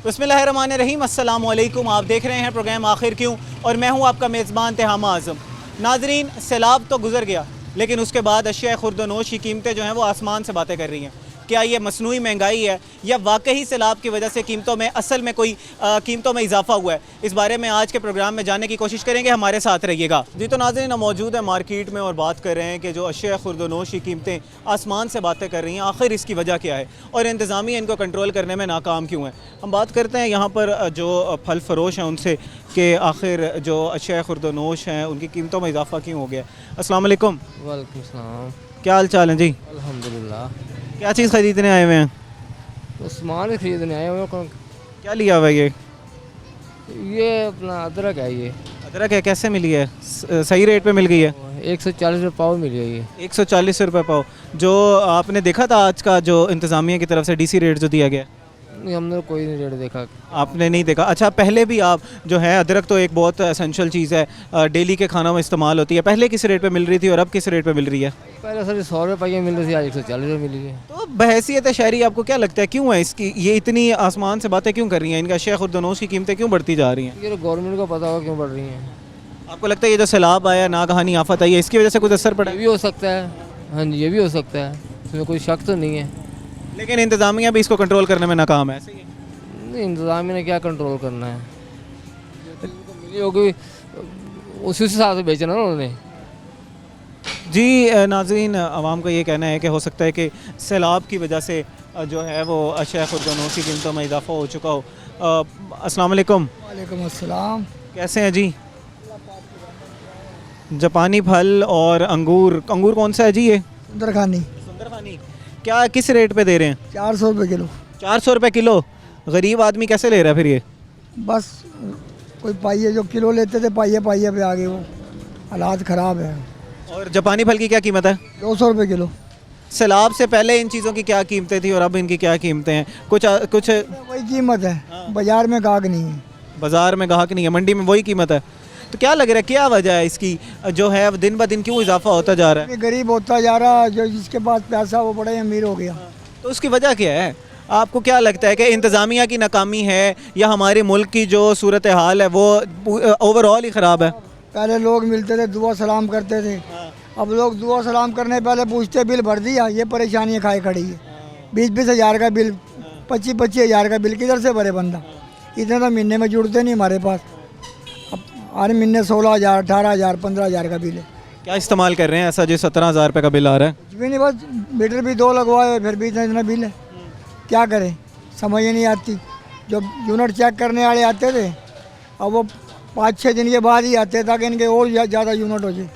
बिस्मिल्लाहिर्रहमानिर्रहीम, अस्सलामु अलैकुम। आप देख रहे हैं प्रोग्राम आखिर क्यों और मैं हूं आपका मेज़बान तिहामा आज़म। नाजरीन, सैलाब तो गुजर गया लेकिन उसके बाद अशिया खुर्दनोश की कीमतें जो हैं वो आसमान से बातें कर रही हैं। क्या ये मसनूई महंगाई है या वाकई सैलाब की वजह से कीमतों में असल में कोई कीमतों में इजाफा हुआ है? इस बारे में आज के प्रोग्राम में जानने की कोशिश करेंगे, हमारे साथ रहिएगा। जी तो नाज़रीन, हम मौजूद है मार्केट में और बात कर रहे हैं कि जो अशिया खुर्दनोश की कीमतें आसमान से बातें कर रही हैं, आखिर इसकी वजह क्या है और इंतज़ामिया इनको कंट्रोल करने में नाकाम क्यों है। हम बात करते हैं यहाँ पर जो फल फरोश हैं उनसे कि आखिर जो अशिया खुर्दनोश हैं उनकी कीमतों में इजाफा क्यों हो गया। अस्सलाम वालेकुम। वालेकुम सलाम। क्या हाल चाल है जी? अल्हम्दुलिल्लाह। क्या चीज़ ख़रीदने आए हुए हैं? तो सामान ही खरीदने आए हुए हैं। क्या लिया हुआ है ये अपना अदरक है। ये अदरक है, कैसे मिली है? सही रेट पे मिल गई है? 140 रुपये पाव मिली है। ये 140 रुपये पाव। जो आपने देखा था आज का जो इंतज़ामिया की तरफ से डीसी रेट जो दिया गया? नहीं, हमने कोई नहीं रेट देखा। आपने नहीं देखा? अच्छा, पहले भी आप जो है अदरक तो एक बहुत एसेंशियल चीज़ है, डेली के खानों में इस्तेमाल होती है। पहले किस रेट पे मिल रही थी और अब किस रेट पे मिल रही है? पहले सर 100 रुपये मिल रही थी, आज 140 रुपये मिली है। तो बहैसियत शहरी आपको क्या लगता है क्यों है इसकी ये इतनी आसमान से बातें क्यों कर रही हैं? इनका अशिया खुर्दनोश की कीमतें क्यों बढ़ती जा रही हैं? ये गवर्नमेंट को पता होगा क्यों बढ़ रही हैं। आपको लगता है ये जो सैलाब आया, नागहानी आफत आई है, इसकी वजह से कुछ असर पड़ा ये है? भी हो सकता है। हाँ जी, ये भी हो सकता है, इसमें कोई शक तो नहीं है। लेकिन इंतज़ामिया भी इसको कंट्रोल करने में नाकाम है। सही है। नहीं, इंतज़ामिया ने क्या कंट्रोल करना है। मिली होगी उसी हिसाब से बेचना ना उन्होंने। जी नाज़रीन, आवाम का ये कहना है कि हो सकता है कि सैलाब की वजह से जो है वो अशिया खुर्दनोश की कीमतों में इजाफा हो चुका हो। अस्सलाम वालेकुम। वालेकुम अस्सलाम। कैसे हैं जी? जापानी फल और अंगूर कौन सा है जी ये? दरखानी सुंदरखानी। क्या किस रेट पे दे रहे हैं? 400 रुपये किलो। 400 रुपये किलो। गरीब आदमी कैसे ले रहा है फिर ये? बस कोई पाइये जो किलो लेते थे पाइये पाइये पे आ गए, वो हालात ख़राब है। और जापानी फल की क्या कीमत है? 200 रुपये किलो। सैलाब से पहले इन चीज़ों की क्या कीमतें थी और अब इनकी क्या कीमतें हैं? कुछ वही कीमत है, बाज़ार में गाहक नहीं है। बाज़ार में गाहक नहीं है, मंडी में वही कीमत है। तो क्या लग रहा है क्या वजह है इसकी जो है अब दिन ब दिन क्यों इजाफा होता जा रहा है? ये गरीब होता जा रहा, जो जिसके पास पैसा वो बड़ा ही अमीर हो गया। तो उसकी वजह क्या है? आपको क्या लगता है कि इंतज़ामिया की नाकामी है या हमारे मुल्क की जो सूरत हाल है वो ओवरऑल ही ख़राब है? पहले लोग मिलते थे, दुआ सलाम करते थे। अब लोग दुआ सलाम करने पहले पूछते बिल भर दिया, ये परेशानियाँ खाए खड़ी है। 20-20 हज़ार का बिल, 25-25 हज़ार का बिल किधर से भरे बंदा? इतने तो महीने में जुड़ते नहीं हमारे पास। अब हर महीने 16,000, 18,000, 15,000 का बिल है। क्या इस्तेमाल कर रहे हैं ऐसा जो 17,000 रुपये का बिल आ रहा है? कुछ भी नहीं, बस मीटर भी 2 लगवाए फिर भी इतना बिल है। क्या करें, समझ ही नहीं आती। जब यूनिट चेक करने वाले आते थे, अब वो 5-6 दिन के बाद ही आते ताकि इनके और ज़्यादा यूनिट हो जाए,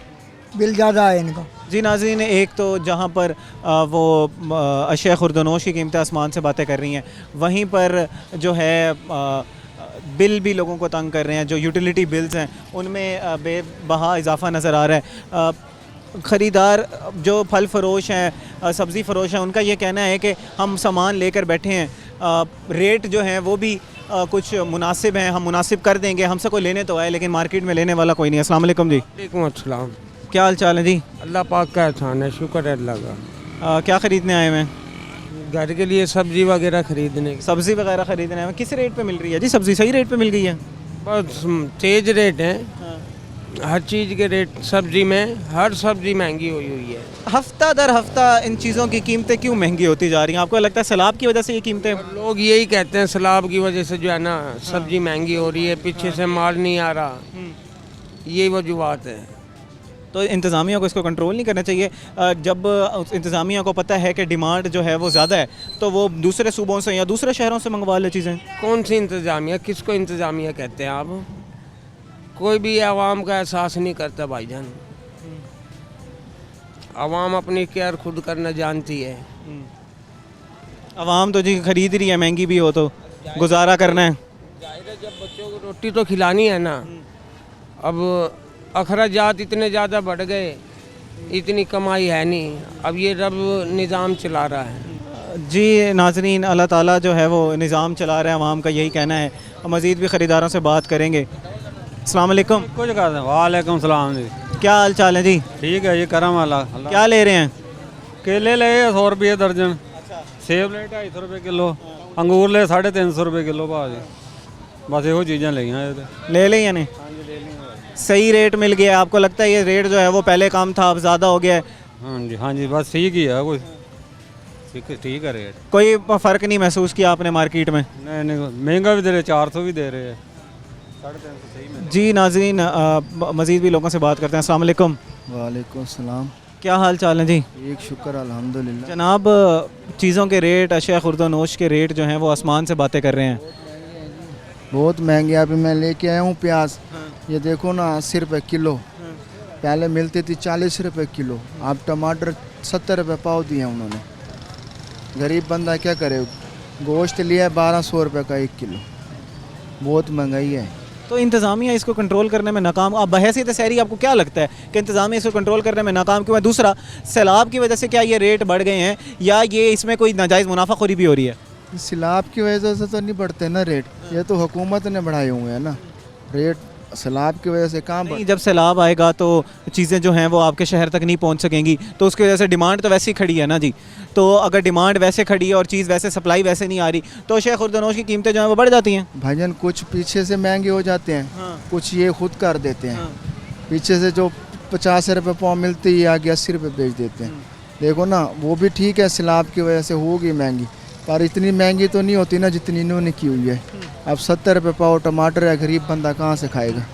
बिल ज़्यादा है इनका। जी नाज़रीन, एक तो जहाँ पर वो अशिया खुर्दनोश की कीमतें आसमान से बातें कर रही हैं, वहीं पर जो है बिल भी लोगों को तंग कर रहे हैं। जो यूटिलिटी बिल्स हैं उनमें बेबहा इजाफा नज़र आ रहा है। ख़रीदार जो फल फरोश हैं, सब्ज़ी फ़रोश हैं, उनका ये कहना है कि हम सामान लेकर बैठे हैं, रेट जो हैं वो भी कुछ मुनासिब हैं, हम मुनासिब कर देंगे, हमसे कोई लेने तो आए लेकिन मार्केट में लेने वाला कोई नहीं। अस्सलाम वालेकुम जी। वालेकुम अस्सलाम। क्या हाल चाल है जी? अल्लाह पाक का एहसान है, शुक्र है अल्लाह का। क्या ख़रीदने आए हुए हैं? घर के लिए सब्जी वगैरह खरीदने। सब्ज़ी वगैरह ख़रीदने आए हुए हैं। किस रेट पे मिल रही है जी सब्ज़ी? सही रेट पे मिल गई है? बस तेज रेट है, हर चीज़ के रेट सब्जी में, हर सब्जी महंगी हुई है। हफ्ता दर हफ्ता इन चीज़ों की कीमतें क्यों महंगी होती जा रही हैं? आपको लगता है सैलाब की वजह से ये कीमतें? और लोग यही कहते हैं सैलाब की वजह से जो है ना सब्जी महंगी हो रही है, पीछे से माल नहीं आ रहा, यही वजूहत है। तो इंतज़ामिया को इसको कंट्रोल नहीं करना चाहिए? जब इंतज़ामिया को पता है कि डिमांड जो है वो ज़्यादा है तो वो दूसरे सूबों से या दूसरे शहरों से मंगवा ले चीज़ें। कौन सी इंतज़ामिया, किसको इंतज़ामिया कहते हैं आप? कोई भी आवाम का एहसास नहीं करता भाईजान। आवाम अपनी केयर खुद करना जानती है। आवाम तो जी खरीद रही है, महंगी भी हो तो गुजारा करना है। जाहिर है, जब बच्चों को रोटी तो खिलानी है ना। अब अखराजात इतने ज़्यादा बढ़ गए, इतनी कमाई है नहीं, अब ये रब निज़ाम चला रहा है। जी नाज़रीन, अल्लाह ताला जो है वो निज़ाम चला रहा है, आवाम का यही कहना है। मज़ीद भी ख़रीदारों से बात करेंगे। अस्सलाम वालेकुम। कुछ कर दें। वालेकुम सलाम जी। क्या हाल चाल है जी? ठीक है जी, करम वाला। क्या ले रहे हैं? केले ले 100 रुपये दर्जन। अच्छा सेब ले 250 रुपए किलो, अंगूर ले 350 रुपए किलो भाव जी। बस ਇਹੋ ਚੀਜ਼ਾਂ ਲਈਆਂ ਇਹ ਤੇ। ले लें या नहीं? सही रेट मिल गया आपको लगता है ये रेट जो है वो पहले कम था अब ज़्यादा हो गया है? हाँ जी बस ठीक ही है, कोई ठीक है रेट। कोई फ़र्क नहीं महसूस किया आपने मार्केट में? नहीं महंगा भी दे रहे, 400 भी दे रहे हैं, 350 सही में। जी नाज़रीन मज़ीद भी लोगों से बात करते हैं। अस्सलाम वालेकुम। वालेकुम सलाम। क्या हाल चाल है जी? एक शुक्र अल्हम्दुलिल्लाह। जनाब चीज़ों के रेट, अशिया खुर्दोनोश के रेट जो हैं वो आसमान से बातें कर रहे हैं। बहुत महंगे। अभी मैं लेके आया हूँ प्याज, ये देखो ना 80 रुपये किलो, पहले मिलती थी 40 रुपये किलो, अब टमाटर 70 रुपये पाव दिए उन्होंने। गरीब बंदा क्या करे, गोश्त लिया है 1200 रुपये का 1 किलो, बहुत महंगाई है। तो इंतज़ामिया इसको कंट्रोल करने में नाकाम, अब बहैसियत शहरी आपको क्या लगता है कि इंतज़ामिया इसको कंट्रोल करने में नाकाम क्यों है? दूसरा, सैलाब की वजह से क्या ये रेट बढ़ गए हैं या ये इसमें कोई नाजायज़ मुनाफाखोरी भी हो रही है? सैलाब की वजह से तो नहीं बढ़ते ना रेट, ये तो हुकूमत ने बढ़ाए हुए हैं ना रेट, सैलाब की वजह से कहाँ नहीं, जब सैलाब आएगा तो चीज़ें जो हैं वो आपके शहर तक नहीं पहुंच सकेंगी, तो उसकी वजह से डिमांड तो वैसे ही खड़ी है ना जी। तो अगर डिमांड वैसे खड़ी है और चीज़ वैसे सप्लाई वैसे नहीं आ रही तो अशिया खुर्दोनोश की कीमतें जो हैं वो बढ़ जाती हैं। भाईजान कुछ पीछे से महंगे हो जाते हैं, कुछ ये खुद कर देते हैं। पीछे से जो 50 रुपये पाव मिलती है आगे 80 रुपये बेच देते हैं। देखो ना वो भी ठीक है, सैलाब की वजह से होगी महंगी, पर इतनी महंगी तो नहीं होती ना जितनी इन्होंने की हुई है। अब 70 रुपये पाव टमाटर है, गरीब बंदा कहाँ से खाएगा,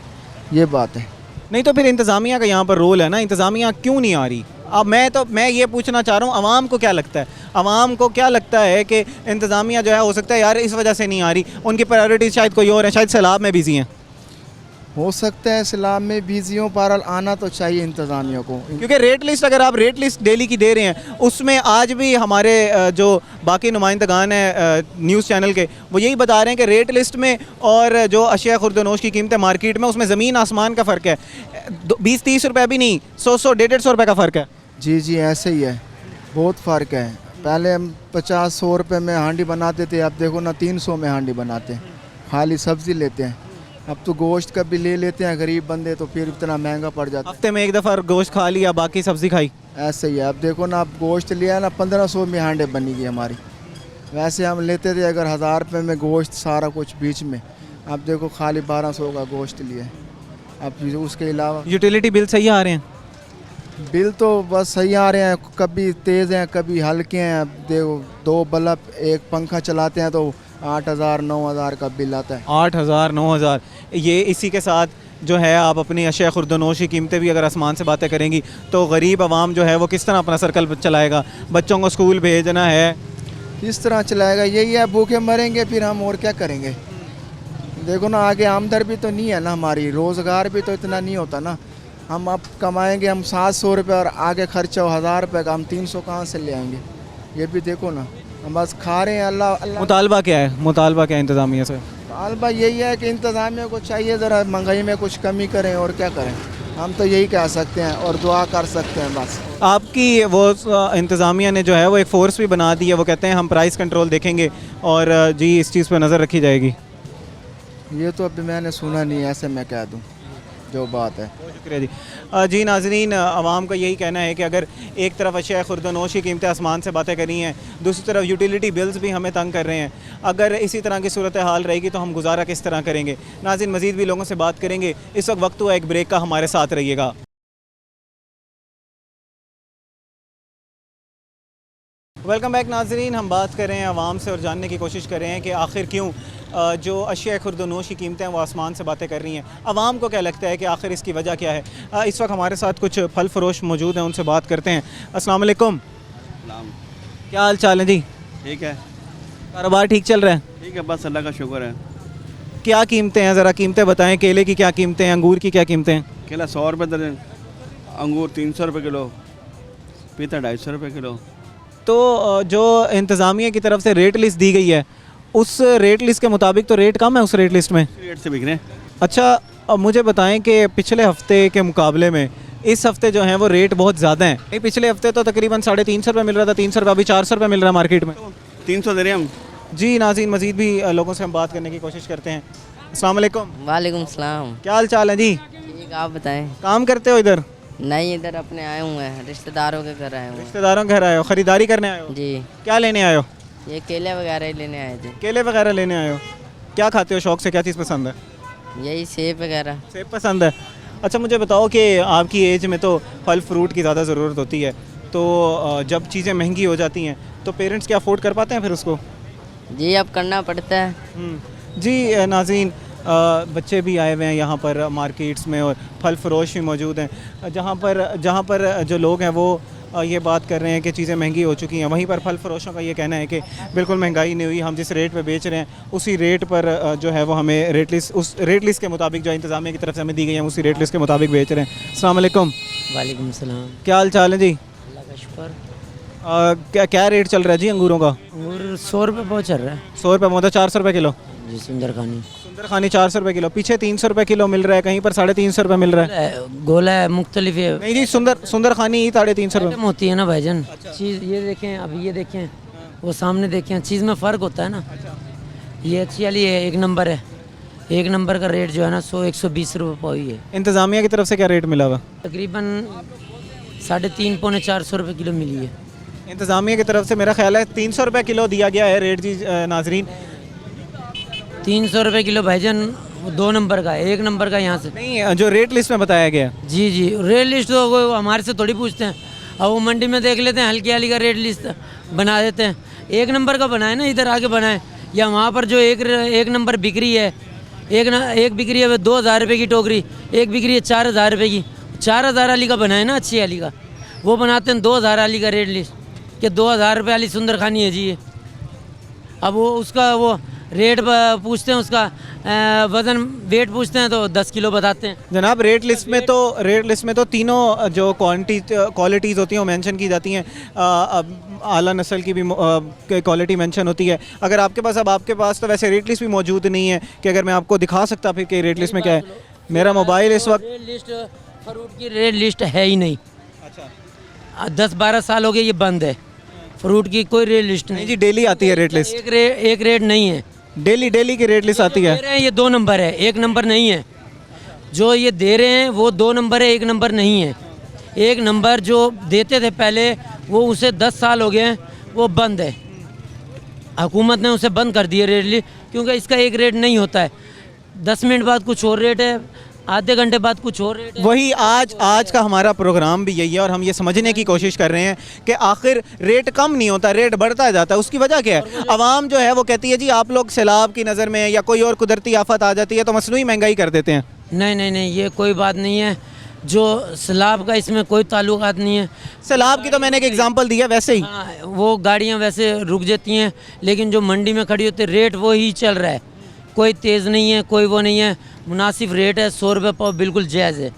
ये बात है। नहीं तो फिर इंतज़ामिया का यहाँ पर रोल है ना, इंतज़ामिया क्यों नहीं आ रही? अब मैं ये पूछना चाह रहा हूँ, आवाम को क्या लगता है, आवाम को क्या लगता है कि इंतज़ामिया जो है हो सकता है यार इस वजह से नहीं आ रही, उनकी प्रायोरिटी शायद कोई और है, शायद सैलाब में बिजी हैं। हो सकता है सैलाब में बिजी हो, पर आना तो चाहिए इंतज़ामिया को। क्योंकि रेट लिस्ट अगर आप रेट लिस्ट डेली की दे रहे हैं उसमें आज भी हमारे जो बाकी नुमाइंदगान हैं न्यूज़ चैनल के वो यही बता रहे हैं कि रेट लिस्ट में और जो अशिया खुर्दोनोश की कीमतें मार्केट में उसमें ज़मीन आसमान का फ़र्क है। 20-30 रुपये भी नहीं, 100-150 रुपये का फ़र्क है। जी ऐसे ही है, बहुत फ़र्क है। पहले हम 50-100 रुपये में हांडी बनाते थे, अब देखो ना 300 में हांडी बनाते हैं, खाली सब्ज़ी लेते हैं। अब तो गोश्त का भी ले लेते हैं गरीब बंदे, तो फिर इतना महंगा पड़ जाता है। हफ्ते में एक दफ़ा गोश्त खा लिया, बाकी सब्ज़ी खाई, ऐसे ही है। अब देखो ना, अब गोश्त लिया ना 1500 में हांडे बनी गई हमारी, वैसे हम लेते थे अगर 1000 रुपये में गोश्त सारा कुछ बीच में, अब देखो खाली 1200 का गोश्त लिया है। अब उसके अलावा यूटिलिटी बिल सही आ रहे हैं? बिल तो बस सही आ रहे हैं, कभी तेज़ हैं कभी हल्के हैं। अब देखो 2 बल्ब एक पंखा चलाते हैं तो 8000-9000 का बिल आता है। 8000-9000 ये इसी के साथ जो है आप अपनी अशिया खुर्दोनोश की कीमतें भी अगर आसमान से बातें करेंगी तो गरीब आवाम जो है वो किस तरह अपना सर्कल चलाएगा? बच्चों को स्कूल भेजना है, किस तरह चलाएगा? यही है, भूखे मरेंगे फिर हम, और क्या करेंगे? देखो ना आगे आमदर भी तो नहीं है ना हमारी, रोज़गार भी तो इतना नहीं होता ना। हम अब कमाएंगे हम 700 रुपये और आगे खर्चा हो 1000 रुपये का, हम 300 कहाँ से ले आएंगे? ये भी देखो ना, हम बस खा रहे हैं। अल्लाह मुतालबा क्या है, मुतालबा क्या है इंतज़ामिया से? मुतालबा यही है कि इंतज़ामिया को चाहिए ज़रा महंगाई में कुछ कमी करें, और क्या करें? हम तो यही कह सकते हैं और दुआ कर सकते हैं बस। आपकी वो इंतज़ामिया ने जो है वो एक फ़ोर्स भी बना दी है, वो कहते हैं हम प्राइस कंट्रोल देखेंगे और जी इस चीज़ पर नज़र रखी जाएगी। ये तो अभी मैंने सुना नहीं, ऐसे मैं कह दूँ जो बात है। बहुत शुक्रिया जी। जी नाज़रीन, आवाम का यही कहना है कि अगर एक तरफ अशिया खुर्दोनोश की कीमतें आसमान से बातें कर रही हैं, दूसरी तरफ यूटिलिटी बिल्स भी हमें तंग कर रहे हैं। अगर इसी तरह की सूरत हाल रहेगी तो हम गुजारा किस तरह करेंगे? नाज़रीन मज़ीद भी लोगों से बात करेंगे, इस वक्त हुआ एक ब्रेक का, हमारे साथ रहिएगा। वेलकम बैक नाज़रीन, हम बात कर रहे हैं आवाम से और जानने की कोशिश कर रहे हैं कि आखिर क्यों जो अशिया खुर्दोनोश की कीमतें हैं वो आसमान से बातें कर रही हैं। आवाम को क्या लगता है कि आखिर इसकी वजह क्या है? इस वक्त हमारे साथ कुछ फल फरोश मौजूद हैं, उनसे बात करते हैं। अस्सलाम वालेकुम, क्या हाल चाल है जी? ठीक है, कारोबार ठीक चल रहा है? ठीक है, बस अल्लाह का शुक्र है। क्या कीमतें हैं, ज़रा कीमतें बताएं। केले की क्या कीमतें हैं, अंगूर की क्या कीमतें हैं? केला 100 रुपये दर्जन, अंगूर 300 रुपये किलो, पपीता 250 रुपये किलो। तो जो इंतज़ामिया की तरफ से रेट लिस्ट दी गई है उस रेट लिस्ट के मुताबिक तो रेट कम है उस रेट लिस्ट में? रेट से बिक रहे हैं। अच्छा, अब मुझे बताएं कि पिछले हफ्ते के मुकाबले में इस हफ्ते जो है वो रेट बहुत ज़्यादा हैं। पिछले हफ्ते तो तकरीबन 350 रुपये मिल रहा था, 300 रुपये, अभी 400 रुपये मिल रहा है मार्केट में। 300 दे रहे हैं हम। जी नाज़रीन, मज़ीद भी लोगों से हम बात करने की कोशिश करते हैं। अस्सलाम वालेकुम। वालेकुम सलाम। क्या हाल चाल है जी? ठीक, आप बताएं। काम करते हो इधर? नहीं, इधर अपने आए हुए हैं, रिश्तेदारों के घर आए हुए रिश्तेदारों के घर आए हो, खरीदारी करने आए हो? हैं जी। क्या लेने आए हो? ये केले वगैरह ही लेने आए थे। केले वगैरह लेने आए हो? क्या खाते हो शौक से, क्या चीज़ पसंद है? यही सेब वगैरह। सेब पसंद है। अच्छा मुझे बताओ कि आपकी एज में तो फल फ्रूट की ज़्यादा ज़रूरत होती है, तो जब चीज़ें महंगी हो जाती हैं तो पेरेंट्स क्या अफोर्ड कर पाते हैं फिर उसको? जी अब करना पड़ता है। जी नाज़रीन, बच्चे भी आए हुए हैं यहाँ पर मार्केट्स में और फल फरोश भी मौजूद हैं, जहाँ पर जो लोग हैं वो ये बात कर रहे हैं कि चीज़ें महंगी हो चुकी हैं। वहीं पर फल फरोशों का ये कहना है कि बिल्कुल महंगाई नहीं हुई, हम जिस रेट पे बेच रहे हैं उसी रेट पर जो है वो हमें उस रेट लिस्ट के मुताबिक जो इंतज़ामिया की तरफ से हमें दी गई है उसी रेट लिस्ट के मुताबिक बेच रहे हैं। अस्सलाम वालेकुम। वालेकुम सलाम। क्या हाल चाल है जी? अल्लाह का शुक्र। क्या रेट चल रहा है जी अंगूरों का? अंगूर 100 रुपये बहुत चल रहा है 100 रुपये मतलब 400 रुपये किलो? जी। सुंदर खानी 400 रुपये किलो, पीछे 300 रुपये किलो मिल रहा है, कहीं पर 350 रुपये मिल रहा है। गोला है, मुख्तलिफ है। नहीं जी, सुंदर खानी ही 350 रुपये होती है ना भाईजान। चीज़ ये देखें, अभी ये देखें, वो सामने देखें, चीज़ में फ़र्क होता है ना। ये अच्छी वाली है, 1 नंबर है। 1 नंबर का रेट जो है ना 100-120 रुपये पाई है। इंतज़ामिया की तरफ से क्या रेट मिला हुआ? तकरीबन 350-400 रुपये किलो मिली है। इंतज़ामिया की तरफ से मेरा ख्याल है 300 रुपये किलो दिया गया है रेट जी नाजरीन। 300 रुपये किलो भाईजान 2 नंबर का है, 1 नंबर का यहाँ से नहीं, जो रेट लिस्ट में बताया गया। जी जी, रेट लिस्ट तो वो हमारे से थोड़ी पूछते हैं, अब वो मंडी में देख लेते हैं, हल्की वाली का रेट लिस्ट बना देते हैं। 1 नंबर का बनाए ना, इधर आके बनाए, या वहाँ पर जो एक नंबर बिक्री है, एक बिक्री है 2000 रुपये की टोकरी, एक बिक्री है 4000 रुपये की। 4000 वाली का बनाए ना, अच्छी वाली का, वो बनाते हैं 2000 वाली का रेट लिस्ट कि 2000 रुपये वाली सुंदर खानी है जी ये। अब वो उसका वो रेट पूछते हैं, उसका वज़न वेट पूछते हैं तो 10 किलो बताते हैं जनाब। रेट लिस्ट में तो तीनों जो क्वालिटीज़ होती हैं वो मेंशन की जाती हैं। आला नस्ल की भी क्वालिटी मेंशन होती है। अगर आपके पास तो वैसे रेट लिस्ट भी मौजूद नहीं है कि अगर मैं आपको दिखा सकता फिर कि रेट लिस्ट में क्या है। मेरा मोबाइल इस वक्त रेट लिस्ट, फ्रूट की रेट लिस्ट है ही नहीं। अच्छा, 10-12 साल हो गए ये बंद है, फ्रूट की कोई रेट लिस्ट नहीं जी। डेली आती है रेट लिस्ट, एक रेट नहीं है। डेली की रेट लिस्ट आती है। दे रहे हैं ये 2 नंबर है, 1 नंबर नहीं है। जो ये दे रहे हैं वो 2 नंबर है, 1 नंबर नहीं है। 1 नंबर जो देते थे पहले, वो उसे 10 साल हो गए हैं, वो बंद है। हुकूमत ने उसे बंद कर दिया रेट लिस्ट, क्योंकि इसका एक रेट नहीं होता है। 10 मिनट बाद कुछ और रेट है, आधे घंटे बाद कुछ और रेट है। वही आज का हमारा प्रोग्राम भी यही है और हम ये समझने की कोशिश कर रहे हैं कि आखिर रेट कम नहीं होता, रेट बढ़ता जाता है। उसकी वजह क्या है? आवाम जो है वो कहती है जी आप लोग सैलाब की नज़र में या कोई और कुदरती आफत आ जाती है तो मसनूई महंगाई कर देते हैं। नहीं, ये कोई बात नहीं है। जो सैलाब का इसमें कोई ताल्लुकात नहीं है। सैलाब की तो मैंने एक एग्जांपल दिया, वैसे ही हाँ, वो गाड़ियाँ वैसे रुक जाती हैं, लेकिन जो मंडी में खड़ी होती है रेट वो ही चल रहा है, कोई तेज़ नहीं है, कोई वो नहीं है, मुनासिब रेट है। 100 रुपये पाव बिल्कुल जायज़ है,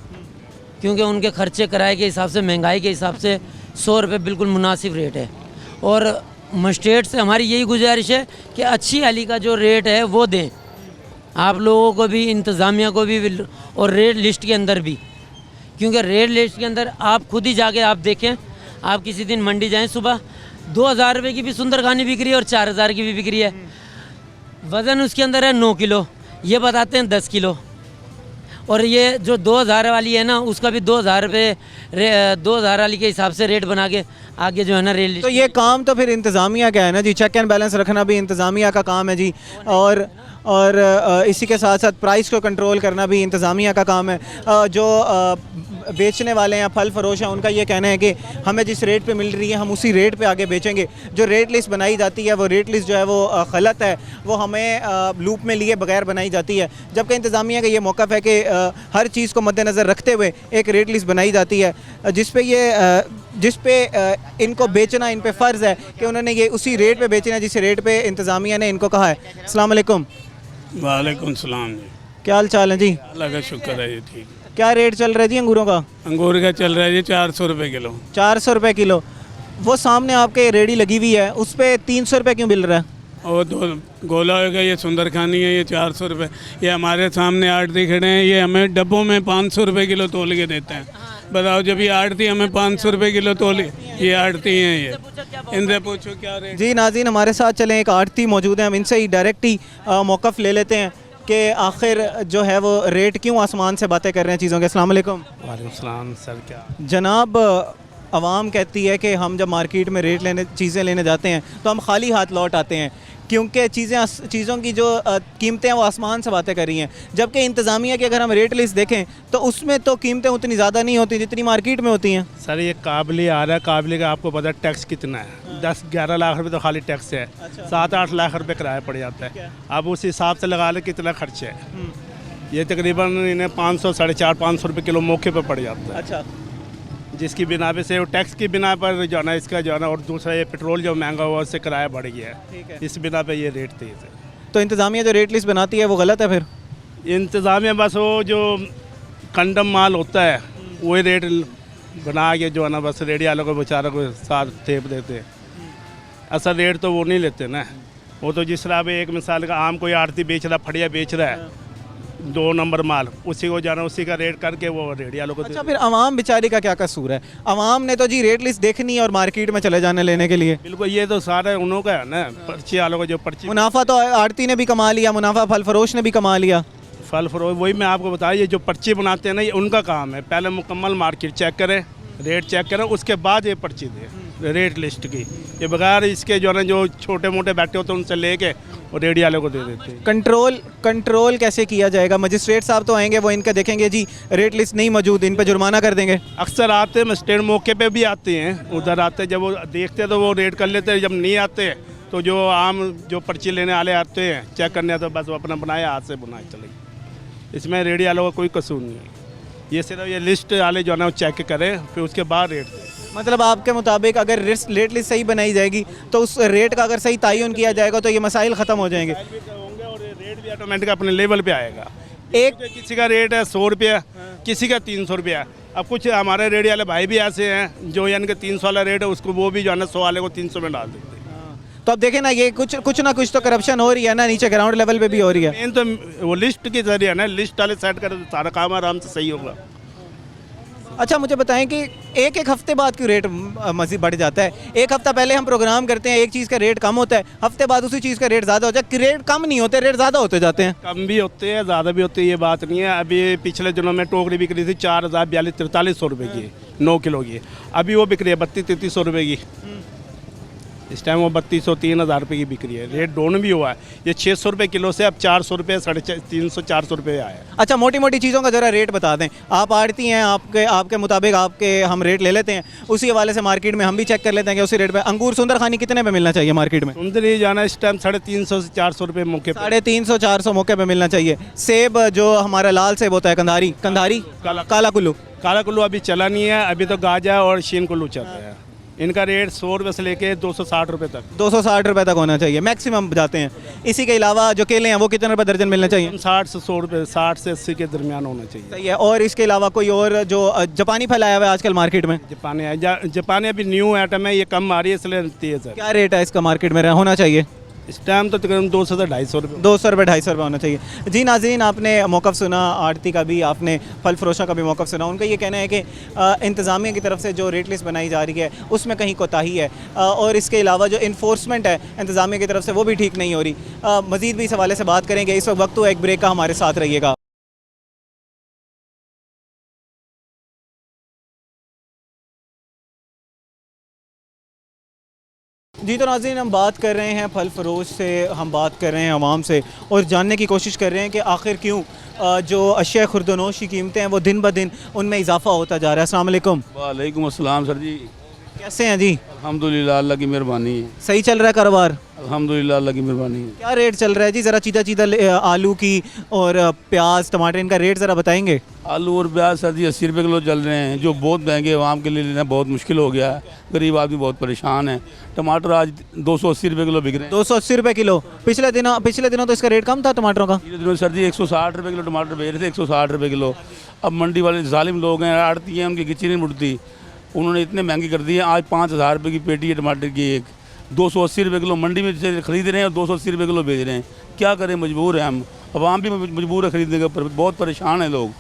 क्योंकि उनके खर्चे किराए के हिसाब से, महंगाई के हिसाब से 100 रुपये बिल्कुल मुनासिब रेट है। और मस्टेट से हमारी यही गुजारिश है कि अच्छी वाली का जो रेट है वो दें आप लोगों को भी, इंतज़ामिया को भी, और रेट लिस्ट के अंदर भी, क्योंकि रेट लिस्ट के अंदर आप खुद ही जाके आप देखें। आप किसी दिन मंडी जाएं, सुबह 2000 रुपये की भी सुंदर खानी बिक रही है और 4000 की भी बिक रही है। वज़न उसके अंदर है 9 किलो, ये बताते हैं 10 किलो। और ये जो 2000 वाली है ना, उसका भी 2000 रुपये 2000 वाली के हिसाब से रेट बना के आगे जो है ना रेल। तो ये काम तो फिर इंतज़ामिया का है ना जी, चेक एंड बैलेंस रखना भी इंतज़ामिया का काम है जी। और इसी के साथ साथ प्राइस को कंट्रोल करना भी इंतज़ामिया का काम है। जो बेचने वाले हैं, फल फरोश हैं, उनका ये कहना है कि हमें जिस रेट पे मिल रही है हम उसी रेट पे आगे बेचेंगे। जो रेट लिस्ट बनाई जाती है वो रेट लिस्ट जो है वो गलत है, वो हमें लूप में लिए बगैर बनाई जाती है। जबकि इंतज़ामिया का ये मौक़िफ़ है कि हर चीज़ को मद्देनज़र रखते हुए एक रेट लिस्ट बनाई जाती है, जिस पे इनको बेचना इन पे फ़र्ज़ है कि उन्होंने ये उसी रेट पे बेचना जिस रेट पे इंतज़ामिया ने इनको कहा है। अस्सलाम वालेकुम। वालेकुम सलाम जी। क्या हाल चाल है जी? अल्लाह का शुक्र है जी, ठीक। क्या रेट चल रहा है जी अंगूरों का? अंगूर का चल रहा है जी 400 रुपये किलो। 400 रुपये किलो। वो सामने आपके रेडी लगी हुई है, उस पर 300 रुपये क्यों मिल रहा है? और 2 गोला होगा, ये सुंदर खानी है, ये 400 रुपये। ये हमारे सामने आड़ती खड़े हैं, ये हमें डब्बों में 500 रुपये किलो तोल के देते हैं। बताओ, जब ये आड़ती हमें 500 रुपये किलो तोल, ये आड़ती हैं, ये इनसे पूछो क्या रेट। जी नाज़रीन, हमारे साथ चलें, एक आड़ती मौजूद है, हम इनसे ही डायरेक्ट ही मौक़िफ़ ले लेते हैं। कि आखिर जो है वो रेट क्यों आसमान से बातें कर रहे हैं चीज़ों के। अस्सलाम वालेकुम। वालेकुम सलाम सर, क्या जनाब, आवाम कहती है कि हम जब मार्केट में रेट लेने चीज़ें लेने जाते हैं तो हम खाली हाथ लौट आते हैं, क्योंकि चीज़ों की जो कीमतें हैं वो आसमान से बातें कर रही हैं। जबकि इंतज़ामिया की अगर हम रेट लिस्ट देखें तो उसमें तो कीमतें उतनी ज़्यादा नहीं होती जितनी मार्केट में होती हैं। सर ये काबली आ रहा है, काबली का आपको पता है टैक्स कितना है, 10-11 लाख रुपए तो खाली टैक्स है, 7-8 लाख रुपए किराया पड़ जाता है। अब उस हिसाब से लगा ले कितना खर्च है। ये तकरीबन इन्हें 500 450-500 रुपये किलो मौके पर पड़ जाता है। अच्छा, जिसकी बिना पे से वो टैक्स की बिना पर जो है ना इसका जो है ना, और दूसरा ये पेट्रोल जो महंगा हुआ उससे किराया बढ़ गया है, इस बिना पे ये रेट तेज़ है। तो इंतज़ामिया जो रेट लिस्ट बनाती है वो गलत है फिर? इंतज़ामिया बस वो जो कंडम माल होता है वही रेट बना के जो है ना बस रेडी वालों को बेचारों को साथ टेप देते हैं। असल रेट तो वो नहीं लेते ना। वो तो जिस तरह एक मिसाल का आम कोई आड़ती बेच रहा, फड़िया बेच रहा है 2 नंबर माल, उसी को जाना उसी का रेट करके वो रेडी वालों को। अच्छा, फिर आवाम बेचारी का क्या कसूर है? आवाम ने तो जी रेट लिस्ट देखनी है और मार्केट में चले जाने लेने के लिए। बिल्कुल, ये तो सारा उन्हों का है ना, पर्ची वालों को जो पर्ची। मुनाफा तो आड़ती ने भी कमा लिया, मुनाफा फल फरोश ने भी कमा लिया। फल फरोश वही मैं आपको बताया, ये जो पर्ची बनाते हैं ना ये उनका काम है। पहले मुकम्मल मार्केट चेक करें, रेट चेक करें, उसके बाद ये पर्ची दें रेट लिस्ट की। ये बगैर इसके जो है ना जो छोटे मोटे बैठे होते हैं उनसे लेके और रेडी वाले को दे देते हैं। कंट्रोल कैसे किया जाएगा? मजिस्ट्रेट साहब तो आएंगे, वो इनका देखेंगे जी रेट लिस्ट नहीं मौजूद, इन पे जुर्माना कर देंगे। अक्सर आते हैं मजिस्ट्रेट मौके पे भी आते हैं, उधर आते हैं, जब वो देखते हैं तो वो रेट कर लेते हैं। जब नहीं आते तो जो आम जो पर्ची लेने वाले आते हैं चेक करने, तो बस वो अपना बनाया हाथ से बनाए चले। इसमें रेडी वालों का कोई कसूर नहीं है। ये सिर्फ ये लिस्ट वाले जो है ना वो चेक करें, फिर उसके बाद रेट दें। मतलब आपके मुताबिक अगर रेट लिस्ट सही बनाई जाएगी तो उस रेट का अगर सही तयन किया जाएगा तो ये मसाइल ख़त्म हो जाएंगे होंगे और रेट भी ऑटोमेटिक अपने लेवल पे आएगा। एक किसी का रेट है 100 रुपया, किसी का 300 रुपया। अब कुछ हमारे रेडी वाले भाई भी ऐसे हैं जो यानी कि 300 वाला रेट है उसको वो भी जो है ना 100 वाले को 300 में डाल देते हैं। तो अब देखें ना, ये कुछ ना कुछ तो करप्शन हो रही है ना, नीचे ग्राउंड लेवल पे भी हो रही है। मेन तो वो लिस्ट के जरिए है ना, लिस्ट वाले सेट करें तो सारा काम आराम से सही होगा। अच्छा, मुझे बताएं कि एक हफ्ते बाद क्यों रेट मज़ीद बढ़ जाता है? एक हफ्ता पहले हम प्रोग्राम करते हैं, एक चीज़ का रेट कम होता है, हफ्ते बाद उसी चीज़ का रेट ज़्यादा हो जाए। रेट कम नहीं होते, रेट ज़्यादा होते जाते हैं। कम भी होते हैं, ज़्यादा भी होते हैं, ये बात नहीं है। अभी पिछले दिनों में टोकरी बिक रही थी 4043 रुपये की 9 किलो की, अभी वो बिक रही है 32-33 रुपये की। इस टाइम वो 3200-3000 रुपये की बिक्री है। रेट डाउन भी हुआ है, ये 600 रुपये किलो से अब 400 रुपये 350-400 रुपये आया है। अच्छा, मोटी मोटी चीज़ों का ज़रा रेट बता दें। आप आड़ती हैं, आपके मुताबिक आपके हम रेट ले लेते हैं, उसी हवाले से मार्केट में हम भी चेक कर लेते हैं कि उसी रेट पे अंगूर सुंदर खानी कितने पे मिलना चाहिए मार्केट में? सुंदरी जाना इस टाइम 350 से 400 रुपये मौके पे। 350-400 मौके पे मिलना चाहिए। सेब जो हमारा लाल सेब होता है, कंधारी काला कुल्लू अभी चला नहीं है, अभी तो गाजा और शीन कुल्लू चल रहा है। इनका रेट 100 रुपये से लेके 260 रुपये तक 260 रुपये तक होना चाहिए मैक्सिमम जाते हैं। इसी के अलावा जो केले हैं वो कितने रुपये दर्जन मिलना चाहिए? 60 से 100 रुपये, 60 से 80 के दरमियान होना चाहिए। सही है। और इसके अलावा कोई और जो जापानी फल आया हुआ है आजकल मार्केट में? जापानी अभी न्यू आइटम है, ये कम आ रही है इसलिए तेज़ है। क्या रेट है इसका मार्केट में होना चाहिए? इस टाइम तो तकरीबन 200 से 250 रुपये। 200 रुपये 250 रुपये होना चाहिए। जी नाज़रीन, आपने मौक़िफ़ सुना आड़ती का भी, आपने फल फरोशा का भी मौक़िफ़ सुना। उनका ये कहना है कि इंतज़ामिया की तरफ से जो रेट लिस्ट बनाई जा रही है उसमें कहीं कोताही है, और इसके अलावा जो इन्फोर्समेंट है इंतज़ामिया की तरफ से वो भी ठीक नहीं हो रही। मज़ीद भी इस हवाले से बात करेंगे। इस वक्त तो एक ब्रेक का, हमारे साथ रहिएगा। जी तो नाज़रीन, हम बात कर रहे हैं फल फरोश से, हम बात कर रहे हैं आवाम से और जानने की कोशिश कर रहे हैं कि आखिर क्यों जो अशिया खुर्दनोश की कीमतें हैं वो दिन ब दिन उनमें इजाफा होता जा रहा है। अस्सलाम वालेकुम। वालेकुम अस्सलाम सर जी, कैसे हैं जी? अल्हम्दुलिल्लाह, अल्लाह की मेहरबानी है। सही चल रहा है कारोबार? अल्हम्दुलिल्लाह, अल्लाह की मेहरबानी है। क्या रेट चल रहा है जी? ज़रा चीदा आलू की और प्याज टमाटर, इनका रेट ज़रा बताएंगे। आलू और प्याज सर जी 80 रुपये किलो चल रहे हैं, जो बहुत महंगे, आवाम के लिए लेना बहुत मुश्किल हो गया है। गरीब आदमी बहुत परेशान है। टमाटर आज 280 रुपये किलो बिक रहे हैं। 280 रुपये किलो? पिछले दिनों तो इसका रेट कम था टमाटरों का। पिछले दिनों सर जी 160 रुपये किलो टमाटर बेच रहे थे, 160 रुपये किलो। अब मंडी वाले जालिम लोग हैं, आड़ती हैं, उनकी गिच्ची नहीं मुड़ती, उन्होंने इतने महंगी कर दी है। आज 5000 रुपये की पेटी है टमाटर की, एक 280 रुपये किलो मंडी में से खरीद रहे हैं और 280 रुपये किलो बेच रहे हैं। क्या करें, मजबूर हैं हम, आवाम भी मजबूर है खरीदने के ऊपर। बहुत परेशान है लोग।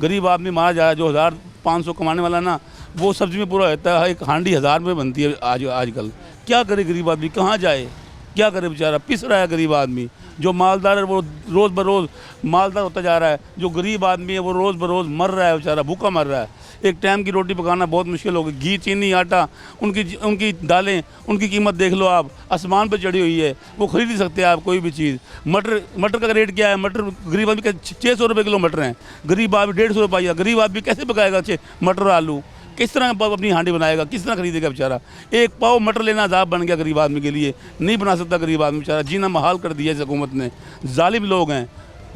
गरीब आदमी मारा जाए, जो 1500 कमाने वाला ना, वो सब्जी में पूरा रहता है। एक हांडी 1000 में बनती है आजकल। क्या करे गरीब आदमी, कहाँ जाए, क्या करे बेचारा, पिस रहा है गरीब आदमी। जो मालदार है वो रोज़ बरोज़ मालदार होता जा रहा है, जो गरीब आदमी है वो रोज़ बरोज़ मर रहा है, बेचारा भूखा मर रहा है। एक टाइम की रोटी पकाना बहुत मुश्किल हो गई। घी, चीनी, आटा, उनकी दालें, उनकी कीमत देख लो आप, आसमान पर चढ़ी हुई है, वो खरीद नहीं सकते आप कोई भी चीज़। मटर का रेट क्या है? मटर गरीब आदमी का 600 रुपये किलो मटर हैं, गरीब आदमी 150 रुपये पाइया। गरीब आदमी कैसे पकाएगा मटर आलू? किस तरह अपनी हांडी बनाएगा? किस तरह खरीदेगा बेचारा? एक पाव मटर लेना अजाब बन गया गरीब आदमी के लिए, नहीं बना सकता गरीब आदमी बेचारा, जीना महाल कर दिया इस हुकूमत ने। जालिम लोग हैं,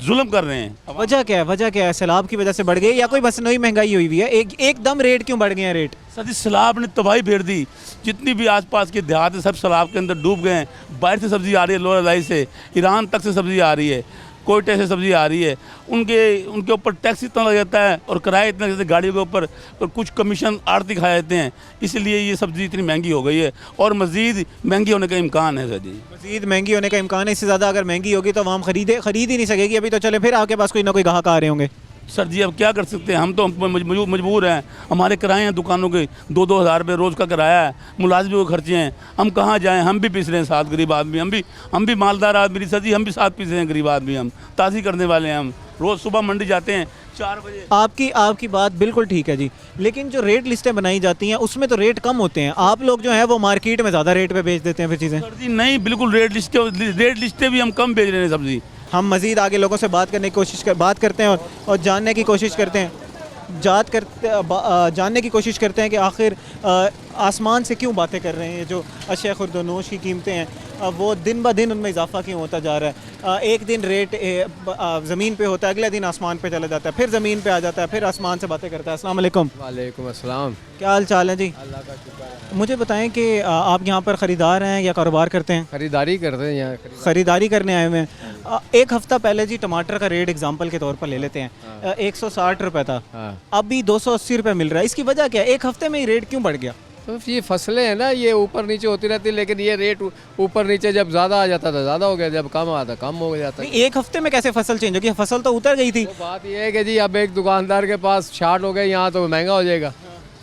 जुल्म कर रहे हैं। वजह क्या है? वजह क्या है? सैलाब की वजह से बढ़ गई या कोई मसनूई महंगाई हुई है? एकदम रेट क्यों बढ़ गए हैं रेट? सर जी सैलाब ने तबाही फेर दी। जितनी भी आसपास के देहात है सब सैलाब के अंदर डूब गए हैं। बाहर से सब्ज़ी आ रही है, लोअर लाई से, ईरान तक से सब्ज़ी आ रही है, कोयटे से सब्ज़ी आ रही है। उनके ऊपर टैक्स इतना लग जाता है और किराया इतना जैसे गाड़ियों के ऊपर, और कुछ कमीशन आड़ती खा जाते हैं, इसलिए ये सब्ज़ी इतनी महंगी हो गई है और मज़ीद महंगी होने का इम्कान है। सर जी मज़ीद महंगी होने का इम्कान है। इससे ज़्यादा अगर महंगी होगी तो आवाम खरीद ही नहीं सकेगी। अभी तो चले फिर आपके पास कोई ना कोई ग्राहक आ रहे होंगे। सर जी अब क्या कर सकते हैं, हम तो मजबूर हैं। हमारे किराए हैं दुकानों के 2-2 हज़ार रुपये रोज़ का किराया है, मुलाजिमों के खर्चे हैं, हम कहाँ जाएं? हम भी पिस रहे हैं साथ, गरीब आदमी, हम भी मालदार आदमी। सर जी हम भी साथ पिस रहे हैं, गरीब आदमी, हम ताज़ी करने वाले हैं। हम रोज़ सुबह मंडी जाते हैं 4 बजे। आपकी बात बिल्कुल ठीक है जी, लेकिन जो रेट लिस्टें बनाई जाती हैं उसमें तो रेट कम होते हैं। आप लोग जो है वो मार्केट में ज़्यादा रेट पे बेच देते हैं फिर चीज़ें। सर जी नहीं, बिल्कुल रेट लिस्टें भी हम कम बेच रहे हैं सब्ज़ी। हम मज़ीद आगे लोगों से बात करते हैं और जानने की कोशिश करते हैं जानने की कोशिश करते हैं कि आखिर आसमान से क्यों बातें कर रहे हैं। जो अशिया खुर्दनोश की कीमतें हैं वो दिन ब दिन उनमें इजाफा क्यों होता जा रहा है। एक दिन रेट ज़मीन पे होता है, अगले दिन आसमान पे चला जाता है, फिर ज़मीन पे आ जाता है, फिर आसमान से बातें करता है। अस्सलाम वालेकुम। वालेकुम अस्सलाम। क्या हाल चाल है जी? अल्लाह का शुक्र है। मुझे बताएं कि आप यहाँ पर ख़रीदार हैं या कारोबार करते हैं? खरीदारी करते हैं यहाँ। ख़रीदारी करने आए हुए हैं। एक हफ़्ता पहले जी टमाटर का रेट एग्जांपल के तौर पर ले लेते हैं, 160 रुपये था, अभी 280 रुपये मिल रहा है। इसकी वजह क्या है? एक हफ़्ते में ही रेट क्यों बढ़ गया? तो ये फसलें हैं ना, ये ऊपर नीचे होती रहती है, लेकिन ये रेट ऊपर नीचे जब ज़्यादा आ जाता था ज़्यादा हो गया, जब कम आता कम हो जाता है। एक हफ्ते में कैसे फसल चेंज होगी? फसल तो उतर गई थी। तो बात ये है कि जी अब एक दुकानदार के पास 60 हो गए, यहाँ तो महंगा हो जाएगा।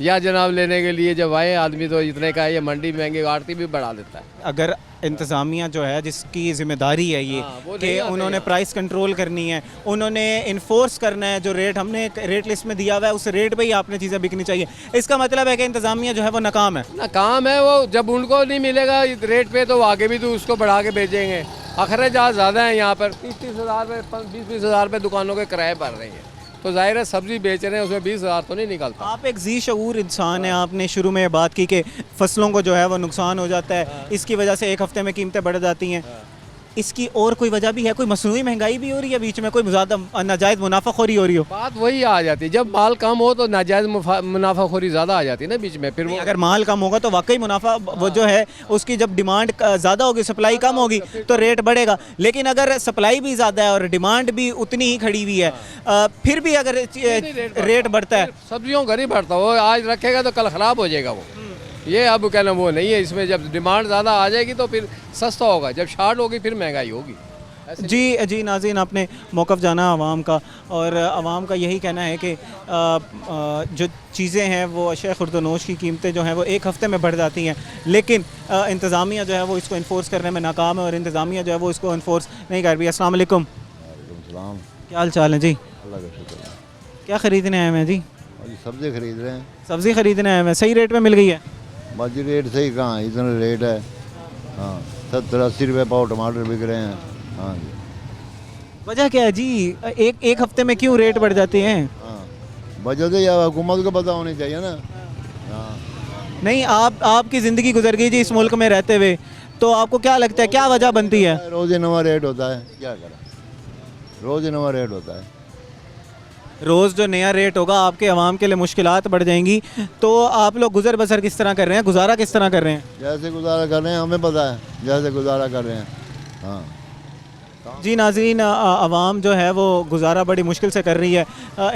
या जनाब लेने के लिए जब आए आदमी तो इतने का है, ये मंडी महंगी, आड़ती भी बढ़ा देता है। अगर इंतज़ामिया जो है जिसकी ज़िम्मेदारी है ये कि उन्होंने प्राइस कंट्रोल करनी है, उन्होंने इन्फोर्स करना है, जो रेट हमने रेट लिस्ट में दिया हुआ है उस रेट पे ही आपने चीज़ें बिकनी चाहिए। इसका मतलब है कि इंतज़ामिया जो है वो नाकाम है। नाकाम है वो, जब उनको नहीं मिलेगा रेट पे तो आगे भी तो उसको बढ़ा के बेचेंगे। अखराजात ज़्यादा हैं यहाँ पर, 30-30 हज़ार रुपये 20-20 हज़ार रुपये दुकानों के किराए भर रही हैं, तो जाहिर है सब्ज़ी बेच रहे हैं उसमें 20 हज़ार तो नहीं निकलता। आप एक जी शऊर इंसान हैं, आपने शुरू में बात की कि फसलों को जो है वो नुकसान हो जाता है, इसकी वजह से एक हफ्ते में कीमतें बढ़ जाती हैं। इसकी और कोई वजह भी है? कोई मसनूई महंगाई भी हो रही है बीच में? कोई ज़्यादा नाजायज़ मुनाफाखोरी हो रही हो? बात वही आ जाती है, जब माल कम हो तो नाजायज़ मुनाफाखोरी ज़्यादा आ जाती है ना बीच में। फिर वो अगर माल कम होगा तो वाकई मुनाफा वो जो है उसकी जब डिमांड ज़्यादा होगी, सप्लाई कम होगी तो रेट बढ़ेगा। लेकिन अगर सप्लाई भी ज़्यादा है और डिमांड भी उतनी ही खड़ी हुई है, फिर भी अगर रेट बढ़ता है, सब्जियों का नहीं बढ़ता, वो आज रखेगा तो कल ख़राब हो जाएगा वो। ये अब कहना वो नहीं है, इसमें जब डिमांड ज़्यादा आ जाएगी तो फिर सस्ता होगा, जब शार्ट होगी फिर महंगाई होगी। जी नाज़रीन, आपने मौक़िफ़ जाना आवाम का, और आवाम का यही कहना है कि जो चीज़ें हैं वो अशिया खुर्दनोश की कीमतें जो हैं वो एक हफ़्ते में बढ़ जाती हैं, लेकिन इंतज़ामिया जो है वो इसको इन्फोर्स करने में नाकाम है और इंतज़ामिया जो है वो इसको इन्फोर्स नहीं कर रही। अस्सलाम वालेकुम। क्या हाल चाल है जी? अल्लाह का शुक्र है। क्या ख़रीदने आए हैं जी? सब्ज़ी खरीद रहे हैं। सब्ज़ी ख़रीदने आए हैं, सही रेट में मिल गई है? बाजी रेट सही कहाँ, इतना रेट है। हाँ 70-80 रुपये पाव टमाटर बिक रहे हैं। हाँ जी। वजह क्या है जी? एक हफ्ते में क्यों रेट बढ़ जाते हैं? हाँ वजह तो यह हुकूमत को पता होनी चाहिए ना। हाँ नहीं, आपकी ज़िंदगी गुजर गई जी इस मुल्क में रहते हुए, तो आपको क्या लगता है क्या वजह बनती है? रोज़ ही नवा रेट होता है, क्या करें, रोज़ ही नवा रेट होता है। रोज़ जो नया रेट होगा आपके अवाम के लिए मुश्किलात बढ़ जाएंगी, तो आप लोग गुजर बसर किस तरह कर रहे हैं, गुजारा किस तरह कर रहे हैं? जैसे गुजारा कर रहे हैं हमें पता है, जैसे गुजारा कर रहे हैं। हाँ जी नाज़रीन, आवाम जो है वो गुजारा बड़ी मुश्किल से कर रही है।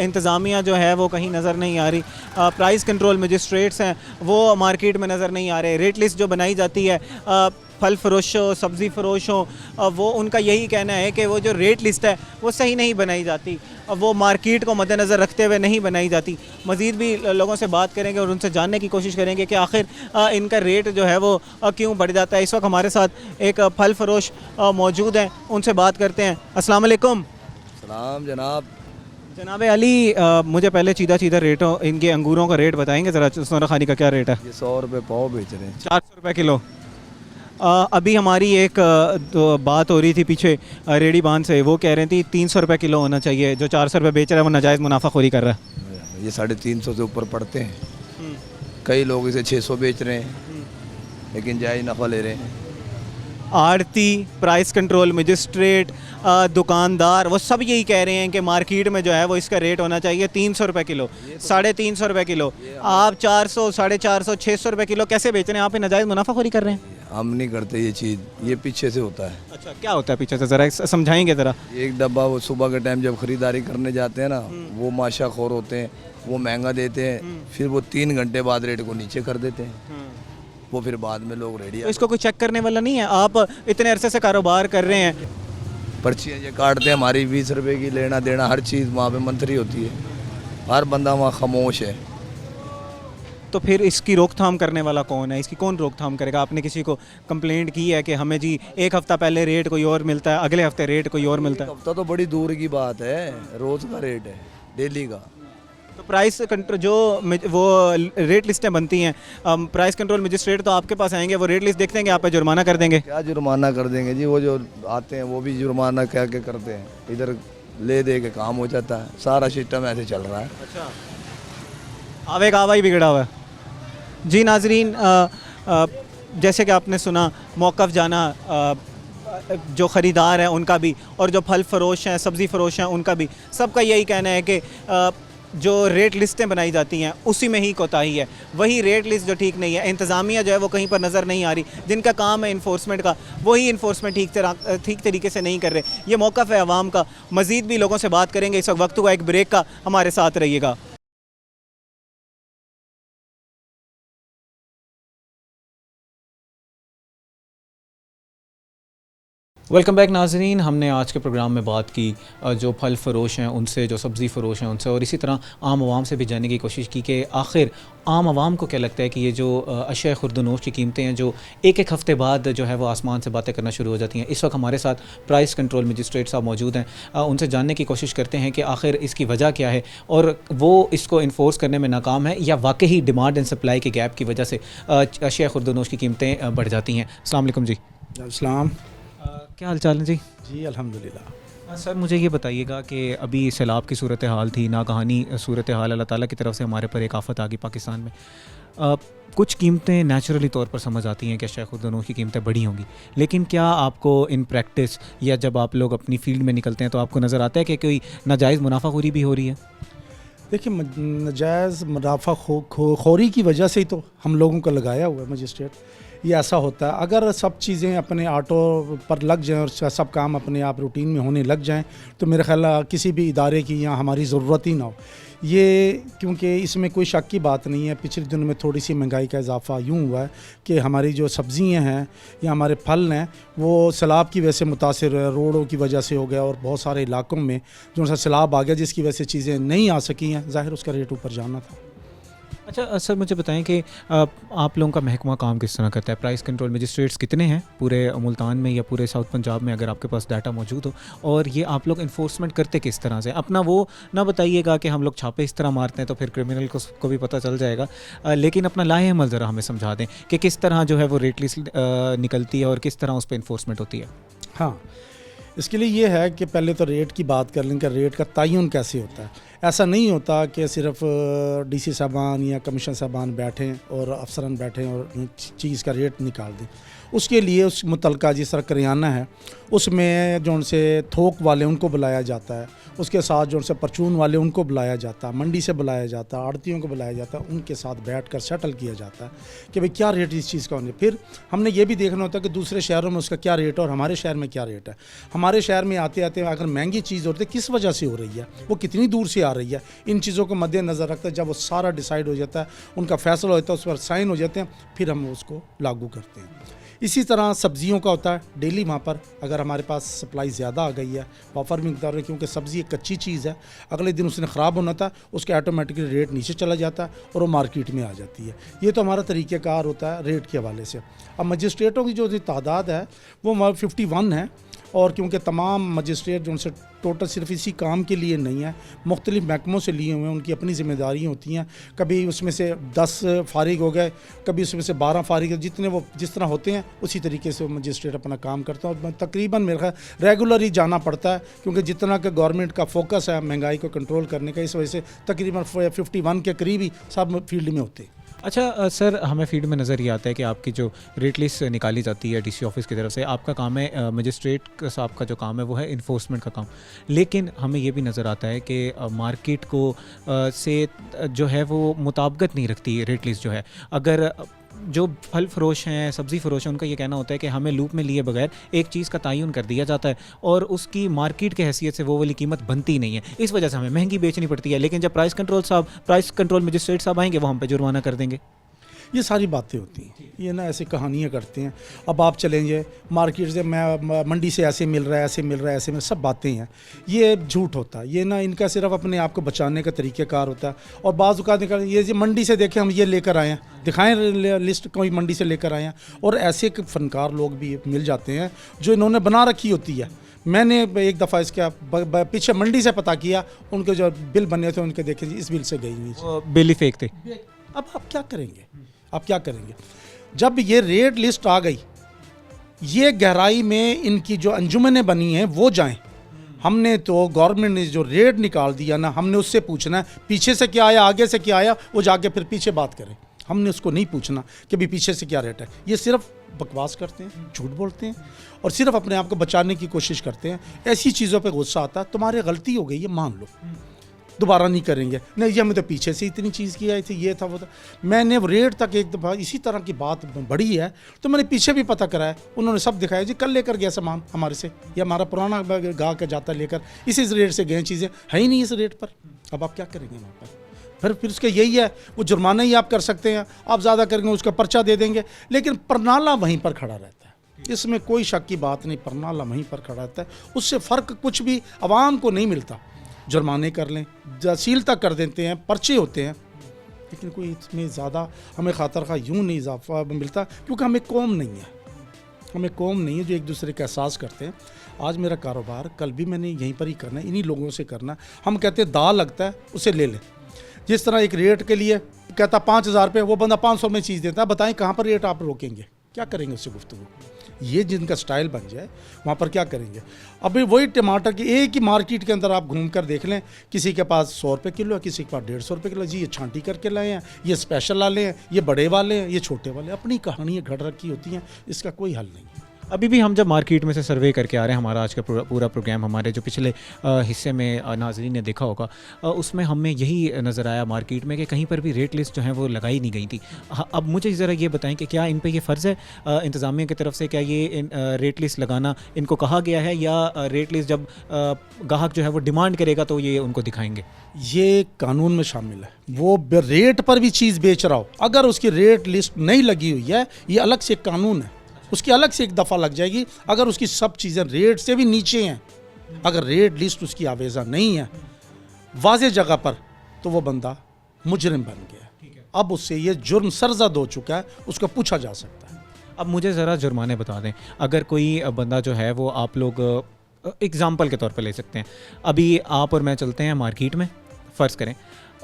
इंतज़ामिया जो है वो कहीं नज़र नहीं आ रही। प्राइस कंट्रोल मजिस्ट्रेट्स हैं वो मार्केट में नज़र नहीं आ रहे। रेट लिस्ट जो बनाई जाती है, फल फरोश हो, सब्ज़ी फ़रोश हो, वो उनका यही कहना है कि वो जो रेट लिस्ट है वो सही नहीं बनाई जाती, वो मार्केट को मद्देनज़र रखते हुए नहीं बनाई जाती। मज़ीद भी लोगों से बात करेंगे और उनसे जानने की कोशिश करेंगे कि आखिर इनका रेट जो है वो क्यों बढ़ जाता है। इस वक्त हमारे साथ एक फल फरोश मौजूद हैं, उनसे बात करते हैं। अस्सलाम वालेकुम। सलाम जनाब। जनाब अली, मुझे पहले सीधा रेट इनके अंगूरों का रेट बताएंगे ज़रा। सोना खानी का क्या रेट है? ये 100 रुपये पाव बेच रहे हैं। 400 रुपये किलो। अभी हमारी एक बात हो रही थी पीछे रेडी बांध से, वो कह रही थी 300 रुपये किलो होना चाहिए। जो 400 रुपये बेच रहा है वो नाजायज़ मुनाफाखोरी कर रहा है। ये 350 से ऊपर पड़ते हैं। कई लोग इसे 600 बेच रहे हैं, लेकिन जायज़ नफ़ा ले रहे हैं। आड़ती, प्राइस कंट्रोल मजिस्ट्रेट, दुकानदार, वो सब यही कह रहे हैं कि मार्केट में जो है वो इसका रेट होना चाहिए 300 रुपये किलो, 350 रुपये किलो। आप 400, 450, 600 रुपये किलो कैसे बेच रहे हैं? आप नाजायज़ मुनाफाखोरी कर रहे हैं। हम नहीं करते ये चीज़, ये पीछे से होता है। अच्छा, क्या होता है पीछे से, ज़रा समझाएंगे ज़रा। एक डब्बा वो सुबह के टाइम जब ख़रीदारी करने जाते हैं ना, वो माशाखोर होते हैं, वो महंगा देते हैं, फिर वो 3 घंटे बाद रेट को नीचे कर देते हैं। वो फिर बाद में लोग रेडी। तो इसको कोई चेक करने वाला नहीं है? आप इतने अरसे से कारोबार कर रहे हैं। पर्चियाँ ये काटते हैं, हमारी 20 रुपये की लेना देना, हर चीज़ वहाँ पे मंथरी होती है। हर बंदा वहाँ खामोश है। तो फिर इसकी रोकथाम करने वाला कौन है? इसकी कौन रोकथाम करेगा? आपने किसी को कंप्लेंट की है कि हमें जी एक हफ़्ता पहले रेट कोई और मिलता है, अगले हफ्ते रेट कोई और मिलता है? हफ्ता तो बड़ी दूर की बात है, रोज़ का रेट है, डेली का। तो प्राइस कंट्रोल जो वो रेट लिस्टें बनती हैं, प्राइस कंट्रोल मजिस्ट्रेट तो आपके पास आएंगे, वो रेट लिस्ट देखते हैं कि आप पे जुर्माना कर देंगे। क्या जुर्माना कर देंगे जी? वो जो आते हैं वो भी जुर्माना क्या क्या करते हैं, इधर ले दे के काम हो जाता है। सारा सिस्टम ऐसे चल रहा है। अच्छा, आवे का आवा ही बिगड़ा हुआ है। जी नाजरीन, जैसे कि आपने सुना, मौक़िफ़ जाना जो ख़रीदार हैं उनका भी, और जो फल फरोश हैं, सब्ज़ी फ़रोश हैं उनका भी, सबका यही कहना है कि जो रेट लिस्टें बनाई जाती हैं उसी में ही कोताही है। वही रेट लिस्ट जो ठीक नहीं है, इंतज़ामिया जो है वो कहीं पर नज़र नहीं आ रही। जिनका काम है इन्फोर्समेंट का, वही इन्फोर्समेंट ठीक तरीके से नहीं कर रहे। ये मौक़िफ़ है आवाम का। मज़ीद भी लोगों से बात करेंगे। इस वक्त हुआ एक ब्रेक का, हमारे साथ रहिएगा। वेलकम बैक नाजरीन। हमने आज के प्रोग्राम में बात की जो फल फरोश हैं उनसे, जो सब्ज़ी फ़रोश हैं उनसे, और इसी तरह आम आवाम से भी जानने की कोशिश की कि आखिर आम आवाम को क्या लगता है कि ये जो अशिया खुर्दनोश की कीमतें हैं जो एक हफ़्ते बाद जो है वो आसमान से बातें करना शुरू हो जाती हैं। इस वक्त हमारे साथ प्राइस कंट्रोल मजिस्ट्रेट साहब मौजूद हैं। उनसे जानने की कोशिश करते हैं कि आखिर इसकी वजह क्या है और वो इसको इन्फोर्स करने में नाकाम है या वाकई डिमांड एंड सप्लाई के गैप की वजह से अशिया खुर्दनोश की कीमतें बढ़ जाती हैं। अस्सलाम वालेकुम जी। अस्सलाम। क्या हाल चाल है जी? जी अल्हम्दुलिल्लाह। सर मुझे ये बताइएगा कि अभी सैलाब की सूरत हाल थी, नागहानी सूरत हाल, अल्लाह ताला की तरफ से हमारे पर एक आफत आ गई पाकिस्तान में। कुछ कीमतें नेचुरली तौर पर समझ आती हैं कि अशिया खुर्दनोश की कीमतें बढ़ी होंगी, लेकिन क्या आपको इन प्रैक्टिस या जब आप लोग अपनी फील्ड में निकलते हैं तो आपको नज़र आता है कि कोई नाजायज़ मुनाफाखोरी भी हो रही है? देखिए, नाजायज़ मुनाफाखोरी की वजह से ही तो हम लोगों को लगाया हुआ है मजिस्ट्रेट। ये ऐसा होता है, अगर सब चीज़ें अपने ऑटो पर लग जाएं और सब काम अपने आप रूटीन में होने लग जाएं तो मेरा ख्याल किसी भी इदारे की यहाँ हमारी ज़रूरत ही ना हो। ये क्योंकि इसमें कोई शक की बात नहीं है, पिछले दिनों में थोड़ी सी महंगाई का इजाफा यूँ हुआ है कि हमारी जो सब्ज़ियाँ हैं या हमारे फल हैं वो सैलाब की वजह से मुतासिर, रोडों की वजह से हो गया और बहुत सारे इलाकों में जो सा सैलाब आ गया जिसकी वजह से चीज़ें नहीं आ सकी हैं, ज़ाहिर उसका रेट ऊपर जाना था। अच्छा सर, मुझे बताएं कि आप लोगों का महकमा काम किस तरह करता है? प्राइस कंट्रोल मजिस्ट्रेट्स कितने हैं पूरे मुल्तान में या पूरे साउथ पंजाब में, अगर आपके पास डाटा मौजूद हो? और ये आप लोग इन्फोर्समेंट करते किस तरह से? अपना वो ना बताइएगा कि हम लोग छापे इस तरह मारते हैं तो फिर क्रिमिनल को भी पता चल जाएगा, लेकिन अपना लाहे अमल ज़रा हमें समझा दें कि किस तरह जो है वो रेट लिस्ट निकलती है और किस तरह उस पर इन्फोर्समेंट होती है। हाँ, इसके लिए ये है कि पहले तो रेट की बात कर लें कि रेट का तयन कैसे होता है। ऐसा नहीं होता कि सिर्फ डीसी साहबान या कमीशन साहबान बैठें और अफसरान बैठें और चीज़ का रेट निकाल दें। उसके लिए उस मुतलका जिस तरह करियाना है उसमें जो उनसे थोक वाले उनको बुलाया जाता है, उसके साथ जो उनसे परचून वाले उनको बुलाया जाता है, मंडी से बुलाया जाता है, आड़तियों को बुलाया जाता है, उनके साथ बैठकर सेटल किया जाता है कि भाई क्या रेट इस चीज़ का होने। फिर हमने ये भी देखना होता है कि दूसरे शहरों में उसका क्या रेट है और हमारे शहर में क्या रेट है। हमारे शहर में आते आते अगर महंगी चीज़ होती है किस वजह से हो रही है, वो कितनी दूर से आ रही है, इन चीज़ों को मद्देनज़र रखते हैं। जब वो सारा डिसाइड हो जाता है, उनका फैसला होता है, उस पर साइन हो जाते हैं, फिर हम उसको लागू करते हैं। इसी तरह सब्जियों का होता है, डेली वहाँ पर अगर हमारे पास सप्लाई ज़्यादा आ गई है वाफर मिकदार में, क्योंकि सब्ज़ी एक कच्ची चीज़ है, अगले दिन उसने ख़राब होना था, उसका ऑटोमेटिकली रेट नीचे चला जाता है और वो मार्केट में आ जाती है। ये तो हमारा तरीक़ेकार होता है रेट के हवाले से। अब मजिस्ट्रेटों की जो तादाद है वो 51 है, और क्योंकि तमाम मजिस्ट्रेट जो उनसे टोटल सिर्फ इसी काम के लिए नहीं है, मुख्तलिफ़ महकमों से लिए हुए हैं, उनकी अपनी ज़िम्मेदारियाँ होती हैं। कभी उसमें से 10 फारिग हो गए, कभी उसमें से 12 फारिग, जितने वो जिस तरह होते हैं उसी तरीके से मजिस्ट्रेट अपना काम करता है। और तकरीबन मेरे ख्याल रेगुलर ही जाना पड़ता है, क्योंकि जितना कि गवर्नमेंट का फोकस है महंगाई को कंट्रोल करने का, इस वजह से तकरीबन 51 के करीब ही सब फील्ड में होते हैं। अच्छा सर, हमें फील्ड में नज़र ये आता है कि आपकी जो रेट लिस्ट निकाली जाती है डीसी ऑफिस की तरफ से, आपका काम है मजिस्ट्रेट साहब का जो काम है वो है इन्फोर्समेंट का काम, लेकिन हमें ये भी नज़र आता है कि मार्केट को से जो है वो मुताबिकत नहीं रखती रेट लिस्ट जो है। अगर जो फल फरोश हैं, सब्ज़ी फरोश हैं, उनका ये कहना होता है कि हमें लूप में लिए बगैर एक चीज़ का तयन कर दिया जाता है और उसकी मार्केट के हैसियत से वो वाली कीमत बनती नहीं है, इस वजह से हमें महंगी बेचनी पड़ती है। लेकिन जब प्राइस कंट्रोल मजिस्ट्रेट साहब आएंगे वो हम पे जुर्माना कर देंगे। ये सारी बातें होती हैं, ये ना ऐसे कहानियाँ करते हैं। अब आप चलेंगे मार्केट से, मैं मंडी से ऐसे मिल रहा है, ऐसे मिल रहा है, ऐसे में सब बातें हैं, ये झूठ होता है। ये ना इनका सिर्फ अपने आप को बचाने का तरीक़ेकार होता है। और बाज़ औक़ात ये जो मंडी से देखें हम ये लेकर आए हैं, दिखाएं लिस्ट कोई मंडी से लेकर आए हैं, और ऐसे फनकार लोग भी मिल जाते हैं जो इन्होंने बना रखी होती है। मैंने एक दफ़ा इसका पीछे मंडी से पता किया, उनके जो बिल बने थे उनके देखे इस बिल से गई हुई बिल ही फेंक थे। अब आप क्या करेंगे, आप क्या करेंगे? जब ये रेट लिस्ट आ गई, ये गहराई में इनकी जो अंजुमनें बनी हैं वो जाएं। हमने तो गवर्नमेंट ने जो रेट निकाल दिया ना, हमने उससे पूछना है पीछे से क्या आया, आगे से क्या आया, वो जाके फिर पीछे बात करें। हमने उसको नहीं पूछना कि भाई पीछे से क्या रेट है। ये सिर्फ बकवास करते हैं, झूठ बोलते हैं और सिर्फ अपने आप को बचाने की कोशिश करते हैं। ऐसी चीज़ों पे गुस्सा आता है, तुम्हारी गलती हो गई है मान लो, दोबारा नहीं करेंगे। नहीं जी हमें तो पीछे से इतनी चीज़ की आई थी, ये था वो था। मैंने रेट तक एक दफ़ा इसी तरह की बात बढ़ी है तो मैंने पीछे भी पता कराया, उन्होंने सब दिखाया जी कल लेकर गया सामान हमारे से, ये हमारा पुराना गाह के जाता लेकर इसी रेट से गए, चीज़ें है ही नहीं इस रेट पर। अब आप क्या करेंगे वहाँ पर? फिर उसके यही है, वो जुर्माना ही आप कर सकते हैं, आप ज़्यादा करेंगे उसका पर्चा दे देंगे, लेकिन परनाला वहीं पर खड़ा रहता है, इसमें कोई शक की बात नहीं। परनाला वहीं पर खड़ा रहता है, उससे फ़र्क कुछ भी आवाम को नहीं मिलता। जुर्माने कर लें, तहसील तक कर देते हैं, पर्चे होते हैं, लेकिन कोई इसमें ज़्यादा हमें खातर खा यूँ नहीं इजाफा मिलता, क्योंकि हमें कौम नहीं है, हमें कौम नहीं है जो एक दूसरे का एहसास करते हैं। आज मेरा कारोबार कल भी मैंने यहीं पर ही करना है, इन्हीं लोगों से करना है। हम कहते हैं दाल लगता है उसे ले लें, जिस तरह एक रेट के लिए कहता 5,000 रुपये, वो बंदा 500 में चीज़ देता है, बताएं कहाँ पर रेट आप रोकेंगे, क्या करेंगे उससे गुफ्तगू? ये जिनका स्टाइल बन जाए वहाँ पर क्या करेंगे? अभी वही टमाटर की एक ही मार्केट के अंदर आप घूम कर देख लें, किसी के पास 100 रुपये किलो है, किसी के पास 150 रुपये किलो। जी ये छांटी करके लाए हैं, ये स्पेशल वाले हैं, ये बड़े वाले हैं, ये छोटे वाले, अपनी कहानियाँ घड़ रखी होती हैं, इसका कोई हल नहीं। अभी भी हम जब मार्केट में से सर्वे करके आ रहे हैं, हमारा आज का पूरा प्रोग्राम हमारे जो पिछले हिस्से में नाज़रीन ने देखा होगा, उसमें हमें यही नज़र आया मार्केट में कि कहीं पर भी रेट लिस्ट जो है वो लगाई नहीं गई थी। अब मुझे ज़रा ये बताएं कि क्या इन पे ये फ़र्ज़ है इंतज़ामिया की तरफ से, क्या ये रेट लिस्ट लगाना इनको कहा गया है, या रेट लिस्ट जब गाहक जो है वो डिमांड करेगा तो ये उनको दिखाएंगे? ये कानून में शामिल है। वो रेट पर भी चीज़ बेच रहा हो, अगर उसकी रेट लिस्ट नहीं लगी हुई है, ये अलग से कानून है, उसकी अलग से एक दफ़ा लग जाएगी। अगर उसकी सब चीज़ें रेट से भी नीचे हैं, अगर रेट लिस्ट उसकी आवेज़ा नहीं है वाज़े जगह पर, तो वो बंदा मुजरिम बन गया। अब उससे ये जुर्म सरज़द हो चुका है, उसको पूछा जा सकता है। अब मुझे ज़रा जुर्माने बता दें, अगर कोई बंदा जो है वो, आप लोग एग्ज़ाम्पल के तौर पर ले सकते हैं, अभी आप और मैं चलते हैं मार्केट में फ़र्ज़ करें,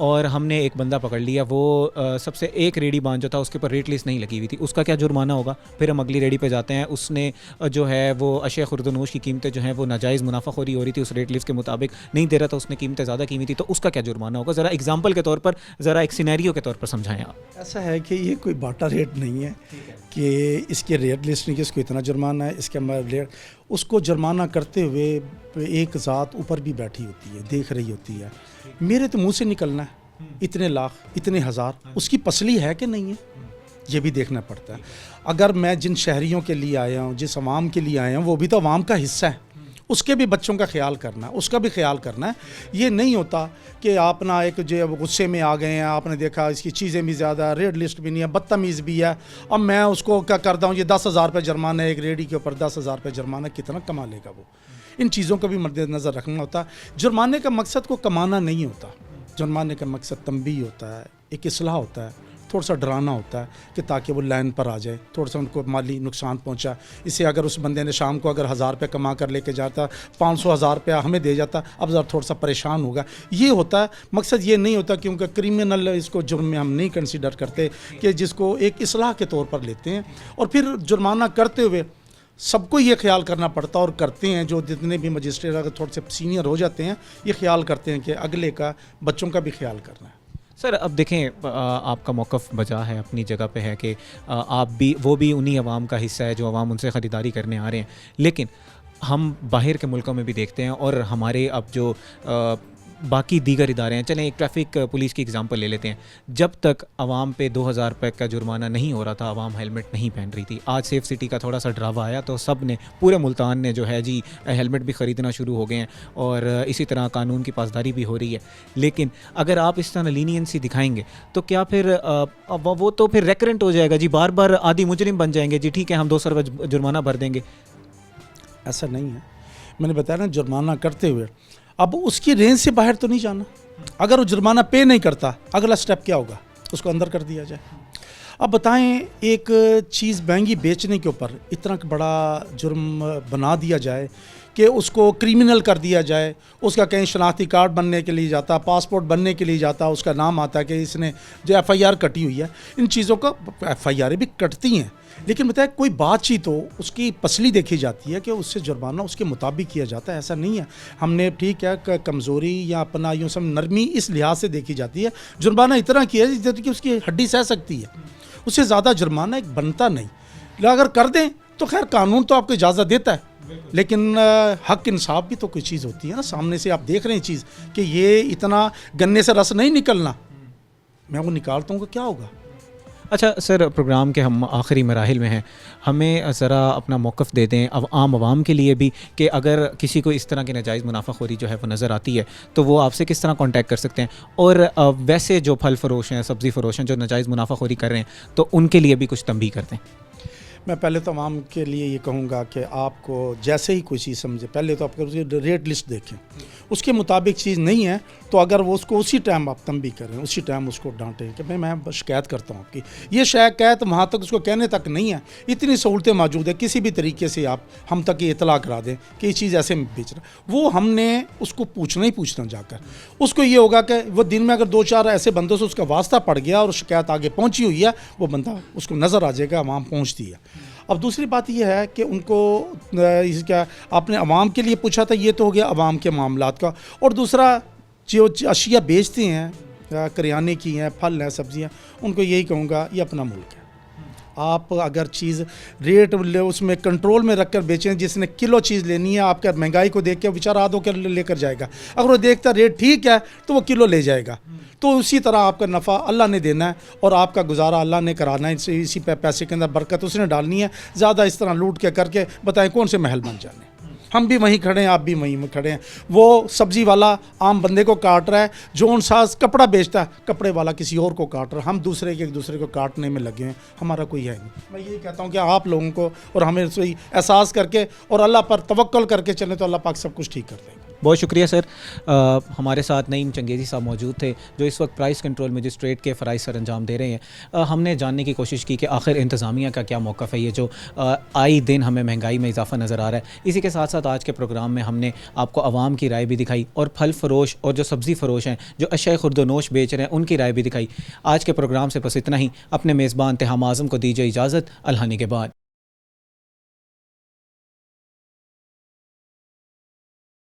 और हमने एक बंदा पकड़ लिया, वो सबसे एक रेडी बांध जो था उसके ऊपर रेट लिस्ट नहीं लगी हुई थी, उसका क्या जुर्माना होगा? फिर हम अगली रेडी पे जाते हैं, उसने जो है वो अशे खुर्दनोश की कीमतें जो हैं वो नाजायज़ मुनाफाखोरी हो रही थी, उस रेट लिस्ट के मुताबिक नहीं दे रहा था, उसने कीमतें ज़्यादा कीमती थी, तो उसका क्या जुर्माना होगा? ज़रा एग्जाम्पल के तौर पर, ज़रा एक सिनेरियो के तौर पर समझाएं आप। ऐसा है कि ये कोई बाटा रेट नहीं है कि इसके रेट लिस्ट नहीं कि इसको इतना जुर्माना है, इसके रेट, उसको जुर्माना करते हुए एक ज़ात ऊपर भी बैठी होती है, देख रही होती है। मेरे तो मुंह से निकलना है इतने लाख, इतने हज़ार, उसकी पसली है कि नहीं है, ये भी देखना पड़ता है। अगर मैं जिन शहरियों के लिए आया हूँ, जिस अवाम के लिए आया हूँ, वो भी तो अवाम का हिस्सा है, उसके भी बच्चों का ख्याल करना है, उसका भी ख्याल करना है। ये नहीं होता कि आप ना एक जो गुस्से में आ गए हैं, आपने देखा इसकी चीज़ें भी ज़्यादा, रेड लिस्ट भी नहीं है, बदतमीज़ भी है, अब मैं उसको क्या करता हूँ, ये 10,000 रुपये जुर्माना है, एक रेडी के ऊपर 10,000 रुपये जुर्माना, कितना कमा लेगा वो। इन चीज़ों का भी मद्देनज़र रखना होता है। जुर्माने का मकसद को कमाना नहीं होता, जुर्माने का मकसद तंबीह होता है, एक इस्लाह होता है, थोड़ा सा डराना होता है कि ताकि वो लाइन पर आ जाए, थोड़ा सा उनको माली नुकसान पहुंचा। इससे अगर उस बंदे ने शाम को अगर 1,000 रुपये कमा कर लेके जाता, 500-1,000 रुपया हमें दे जाता, अब ज़रा थोड़ा सा परेशान होगा, ये होता है मकसद। ये नहीं होता क्योंकि क्रिमिनल इसको जुर्म में हम नहीं कंसीडर करते, कि जिसको एक इस्लाह के तौर पर लेते हैं। और फिर जुर्माना करते हुए सबको ये ख्याल करना पड़ता और करते हैं, जो जितने भी मजिस्ट्रेट अगर थोड़े से सीनियर हो जाते हैं, ये ख्याल करते हैं कि अगले का, बच्चों का भी ख्याल करना है। सर अब देखें, आपका मौक़िफ़ बचा है, अपनी जगह पे है कि आप भी, वो भी उन्हीं अवाम का हिस्सा है जो अवाम उनसे ख़रीदारी करने आ रहे हैं। लेकिन हम बाहर के मुल्कों में भी देखते हैं, और हमारे अब जो बाकी दीगर इदारे हैं, चलें एक ट्रैफिक पुलिस की एग्जांपल ले लेते हैं, जब तक आवाम पे 2,000 रुपये का जुर्माना नहीं हो रहा था, आवाम हेलमेट नहीं पहन रही थी। आज सेफ सिटी का थोड़ा सा ड्रावा आया तो सब ने, पूरे मुल्तान ने जो है जी हेलमेट भी ख़रीदना शुरू हो गए हैं, और इसी तरह कानून की पासदारी भी हो रही है। लेकिन अगर आप इस तरह लीनियंसी दिखाएंगे तो क्या फिर वो तो फिर रेकरेंट हो जाएगा जी, बार बार आदि मुजरिम बन जाएंगे जी, ठीक है हम 200 रुपये जुर्माना भर देंगे। ऐसा नहीं है, मैंने बताया ना, जुर्माना करते हुए अब उसकी रेंज से बाहर तो नहीं जाना। अगर वो जुर्माना पे नहीं करता, अगला स्टेप क्या होगा, उसको अंदर कर दिया जाए। अब बताएं, एक चीज़ महंगी बेचने के ऊपर इतना बड़ा जुर्म बना दिया जाए कि उसको क्रिमिनल कर दिया जाए, उसका कहीं शनाख्ती कार्ड बनने के लिए जाता, पासपोर्ट बनने के लिए जाता, उसका नाम आता है कि इसने जो FIR कटी हुई है। इन चीज़ों का FIR भी कटती हैं, लेकिन बताए कोई बातचीत हो, उसकी पसली देखी जाती है कि उससे जुर्माना उसके मुताबिक किया जाता है। ऐसा नहीं है, हमने ठीक है कमज़ोरी या अपना यूँ सब नरमी इस लिहाज से देखी जाती है, जुर्माना इतना किया है जितनी कि उसकी हड्डी सह सकती है, उससे ज़्यादा जुर्माना एक बनता नहीं। अगर कर दें तो खैर कानून तो आपको इजाज़त देता है, लेकिन हक इंसाफ भी तो कोई चीज़ होती है ना। सामने से आप देख रहे हैं चीज़ कि ये इतना गन्ने से रस नहीं निकलना, मैं वो निकालता हूँ, क्या होगा। अच्छा सर, प्रोग्राम के हम आखिरी मराहिल में हैं, हमें ज़रा अपना मौक़िफ़ दे दें अब आम आवाम के लिए भी, कि अगर किसी को इस तरह की नाजायज़ मुनाफाखोरी जो है वो नज़र आती है तो वो आपसे किस तरह कांटेक्ट कर सकते हैं, और वैसे जो फल फरोश हैं, सब्ज़ी फरोश हैं, जो नाजायज़ मुनाफाखोरी कर रहे हैं, तो उनके लिए भी कुछ तंबीह करते हैं। मैं पहले तो आवाम के लिए ये कहूँगा कि आपको जैसे ही कोई चीज़ समझे, पहले तो आप उसकी रेट लिस्ट देखें, उसके मुताबिक चीज़ नहीं है तो अगर वो उसको उसी टाइम आप तंबीह करें, उसी टाइम उसको डांटें कि भाई मैं शिकायत करता हूँ आपकी। ये शिकायत वहाँ तक उसको कहने तक नहीं है, इतनी सहूलतें मौजूद है, किसी भी तरीके से आप हम तक ये इतला करा दें कि ये चीज़ ऐसे बेच रहा, वो हमने उसको पूछना ही पूछना जाकर। उसको ये होगा कि वो दिन में अगर 2-4 ऐसे बंदों से उसका वास्ता पड़ गया और शिकायत आगे पहुँची हुई है, वो बंदा उसको नज़र आ जाएगा वहाँ पहुँचती है। अब दूसरी बात यह है कि उनको क्या आपने अवाम के लिए पूछा था, ये तो हो गया अवाम के मामलात का। और दूसरा जो अशिया बेचते हैं, करियाने की हैं, फल हैं, सब्जियां, उनको यही कहूँगा ये अपना मुल्क है। आप अगर चीज़ रेट उसमें कंट्रोल में रख कर बेचें, जिसने किलो चीज़ लेनी है, आपका महंगाई को देख के बेचारा आधो के लेकर जाएगा, अगर वो देखता रेट ठीक है तो वो किलो ले जाएगा। तो उसी तरह आपका नफ़ा अल्लाह ने देना है और आपका गुजारा अल्लाह ने कराना है, इसी पैसे के अंदर बरकत उसने डालनी है। ज़्यादा इस तरह लूट के करके बताएं कौन से महल बन जाने। हम भी वहीं खड़े हैं, आप भी वहीं में खड़े हैं। वो सब्ज़ी वाला आम बंदे को काट रहा है, जो उनसाज कपड़ा बेचता है कपड़े वाला किसी और को काट रहा है, हम दूसरे के एक दूसरे को काटने में लगे हैं, हमारा कोई है नहीं। मैं यही कहता हूँ कि आप लोगों को और हमें सही एहसास करके और अल्लाह पर तवक्कल करके चलें तो अल्लाह पाक सब कुछ ठीक कर देगा। बहुत शुक्रिया सर। हमारे साथ नईम चंगेज़ी साहब मौजूद थे, जो इस वक्त प्राइस कंट्रोल मजिस्ट्रेट के फ़राइज़ सर अंजाम दे रहे हैं। हमने जानने की कोशिश की कि आखिर इंतज़ामिया का क्या मौक़िफ़ है, ये जो आए दिन हमें महंगाई में इजाफा नज़र आ रहा है। इसी के साथ साथ आज के प्रोग्राम में हमने आपको आवाम की राय भी दिखाई, और फल फरोश और जो सब्ज़ी फ़रोश हैं, जो अशय खुर्दनोश बेच रहे हैं, उनकी राय भी दिखाई। आज के प्रोग्राम से बस इतना ही। अपने मेज़बान तिहाम आज़म को दीजिए इजाज़त। अल्हानी के बाद।